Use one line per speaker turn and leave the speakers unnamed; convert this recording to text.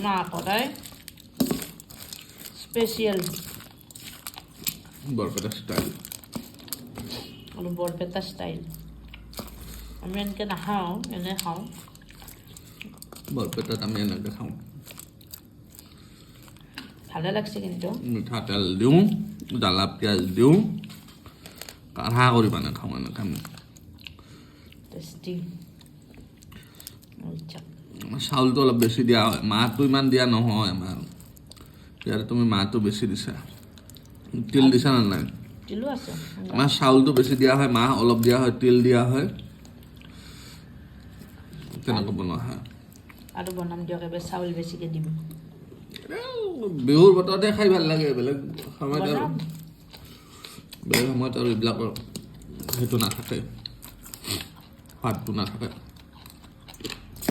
মা কৰাই special
Barpeta style
আৰু বৰপেটা ষ্টাইল আমি এনেকৈ নাখাওঁ এনে খাওঁ
বৰপেটাত আমি এনেকৈ খাওঁ
ভালে লাগছে কিন্তু
মিঠাতেল দিওঁ জ্বালা পিঁয়াজ দিওঁ কাঢ়া কৰি মানে খাওঁ এনেকৈ আমি
টেষ্টি
চাউলটো অলপ বেছি দিয়া হয় মাহটো ইমান দিয়া নহয় আমাৰ ইয়াতে তুমি মাহটো বেছি দিছা তিল দিছা নে নাই
তিলো আছে
আমাৰ চাউলটো বেছি দিয়া হয় মাহ অলপ দিয়া হয় তিল দিয়া হয় তেনেকৈ বনোৱা হয়
আৰু বনাম দিয়ক এবাৰ চাউল বেছিকৈ দিম
বিহুৰ বতৰতে খাই ভাল লাগে বেলেগ সময়ত আৰু
বনাম
বেলেগ সময়ত আৰু এইবিলাকৰ সেইটো নাথাকে সোৱাদটো নাথাকে